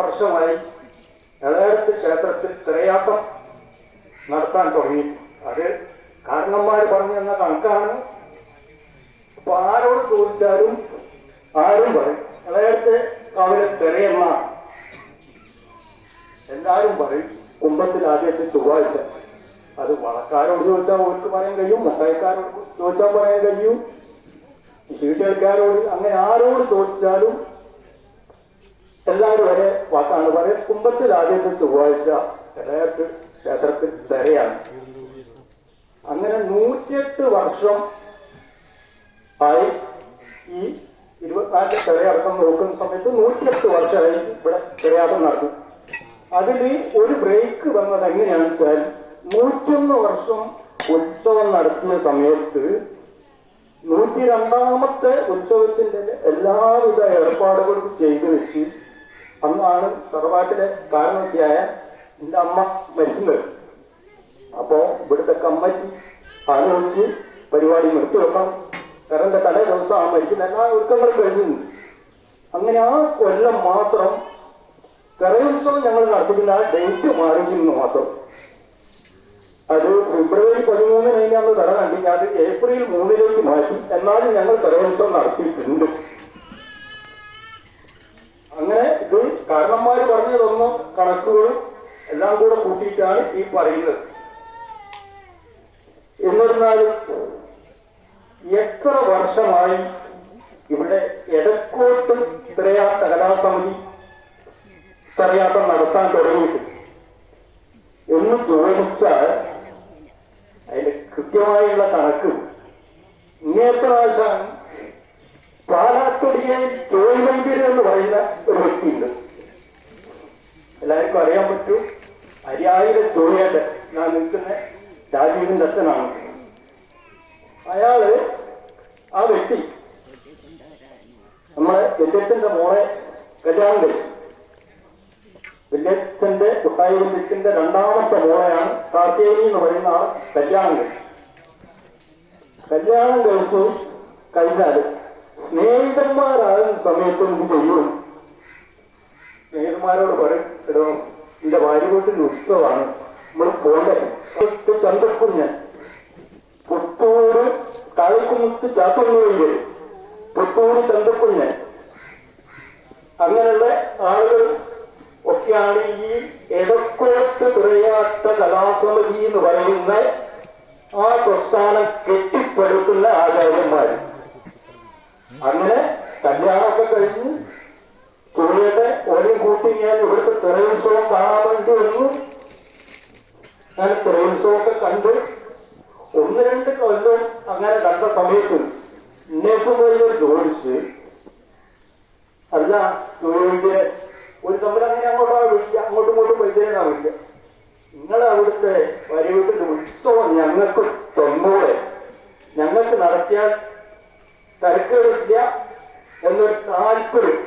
വർഷമായി ഇളയടത്ത് ക്ഷേത്രത്തിൽ തിരയാട്ടം നടത്താൻ തുടങ്ങി. അത് കാരണന്മാർ പറഞ്ഞു തന്ന കണക്കാണ്. അപ്പൊ ആരോട് ചോദിച്ചാലും ആരും പറയും ഇളയടത്ത് കാവിലെ തിരയെന്ന. എല്ലാവരും പറയും കുംഭത്തിൽ ആദ്യത്തെ ചൊവ്വാഴ്ച. അത് വളക്കാരോട് ചോദിച്ചാൽ അവർക്ക് പറയാൻ കഴിയും, മുട്ടായിക്കാരോട് ചോദിച്ചാൽ പറയാൻ കഴിയും, ശീഷക്കാരോട്, അങ്ങനെ ആരോട് ചോദിച്ചാലും എല്ലാവരും ഒരേ വാക്കാണ് പറയുക. കുംഭത്തിൽ ആദ്യത്തെ ചൊവ്വാഴ്ച ഇളയടത്ത് ക്ഷേത്രത്തിൽ തിരയാണ്. അങ്ങനെ 108 വർഷം ആയി. ഈ 24 തിരയടക്കം നോക്കുന്ന സമയത്ത് 108 വർഷമായി ഇവിടെ തിരയാട്ടം നടക്കും. അതിൽ ഒരു ബ്രേക്ക് വന്നത് എങ്ങനെയാണെന്ന് വെച്ചാൽ 101 വർഷം ഉത്സവം നടത്തിയ സമയത്ത് 102ാമത്തെ ഉത്സവത്തിന്റെ എല്ലാവിധ ഏർപ്പാടുകളും ചെയ്തു വെച്ച് അന്നാണ് തറവാട്ടിലെ കാരണവത്തിയായ എൻ്റെ അമ്മ മരിക്കുന്നത്. അപ്പോ ഇവിടുത്തെ കമ്മിറ്റി ആലോചിച്ച് പരിപാടി നിർത്തിവെക്കണം. കരന്റെ തലേ ദിവസം ആ മരിക്കുന്ന എല്ലാ ഒരുക്കങ്ങളും കഴിഞ്ഞിരുന്നു. അങ്ങനെ ആ കൊല്ലം മാത്രം കരയുത്സവം ഞങ്ങൾ നടത്തിക്കുന്ന ആ ഡേറ്റ് മാറിയിരുന്നു മാത്രം. അത് ഫെബ്രുവരി 13 തറ കണ്ടിട്ട് അത് ഏപ്രിൽ 3 മാറ്റി. എന്നാലും ഞങ്ങൾ കരയുത്സവം നടത്തിയിട്ടുണ്ട്. അങ്ങനെ ഇത് കാരണന്മാർ പറഞ്ഞു തന്ന കണക്കുകളും എല്ലാം കൂടെ കൂട്ടിയിട്ടാണ് ഈ പറയുന്നത്. എന്നിരുന്നാലും എത്ര വർഷമായി ഇവിടെ എടക്കോട്ട് തിരയാട്ട കലാസമിതി തിരയാട്ടം നടത്താൻ തുടങ്ങിയിട്ട് എന്ന് ചോദിച്ചാൽ അതിന്റെ കൃത്യമായുള്ള കണക്ക് ഇങ്ങേത്തെ പ്രാവശ്യമാണ്. പാലാത്തൊടിയെ ചോയ്വൈദ്യർ എന്ന് പറയുന്ന ഒരു വ്യക്തിയുണ്ട്. എല്ലാവർക്കും അറിയാൻ പറ്റും. അരിയായിരം ചോയ്യാട്ട് ഞാൻ നിൽക്കുന്ന രാജീവിന്റെ അച്ഛനാണ്. അയാള് ആ വ്യക്തി നമ്മളെ വല്യച്ഛന്റെ മോളെ കല്യാണം കഴിച്ചു. വല്യച്ഛന്റെ കുട്ടായി വല്യച്ഛന്റെ 2ാമത്തെ മോളെയാണ് കാർത്തികേനി എന്ന് പറയുന്ന ആൾ കല്യാണം കഴിച്ചു. കല്യാണം കഴിച്ചു കഴിഞ്ഞാല് സ്നേഹിതന്മാരാകുന്ന സമയത്ത് എന്ത് ചെയ്യും? സ്നേഹിതന്മാരോട് പറയും, എടോ എന്റെ ഭാര്യ വീട്ടിൽ ഉത്സവമാണ്, നമ്മൾ പോകണ്ടേ? ചന്തക്കുഞ്ഞ് പുത്തൂര് കാളിക്കുമുത്ത് ചാത്തുണ്ണൂര് പുത്തൂര് ചന്തക്കുഞ്ഞ് അങ്ങനെയുള്ള ആളുകൾ ഒക്കെയാണ് ഈ എടക്കോട്ട് തിരയാട്ട കലാസമിതി എന്ന് പറയുന്ന ആ പ്രസ്ഥാനം കെട്ടിപ്പടുക്കുന്ന ആചാര്യന്മാർ. അങ്ങനെ കല്യാണമൊക്കെ കഴിഞ്ഞ് തുണിയുടെ ഓരോ കൂട്ടി ഞാൻ ഇവിടുത്തെ തിരയുത്സവം കാണാൻ വേണ്ടി വന്നു. ഞാൻ തിരയുത്സവമൊക്കെ കണ്ട് 1-2 കൊല്ലം അങ്ങനെ കണ്ട സമയത്ത് ഇന്നേക്കും പോയി ചോദിച്ച്, അല്ല ചോദിച്ച് ഒരു തമ്മിൽ അങ്ങനെ അങ്ങോട്ടും ഇങ്ങോട്ടും വൈദ്യനാ വിളിക്കുക, നിങ്ങൾ അവിടുത്തെ വരവിട്ടിന്റെ ഉത്സവം ഞങ്ങൾക്ക് തൊന്നൂടെ ഞങ്ങൾക്ക് നടത്തിയാൽ തരക്കേടില്ല എന്നൊരു താല്പര്യം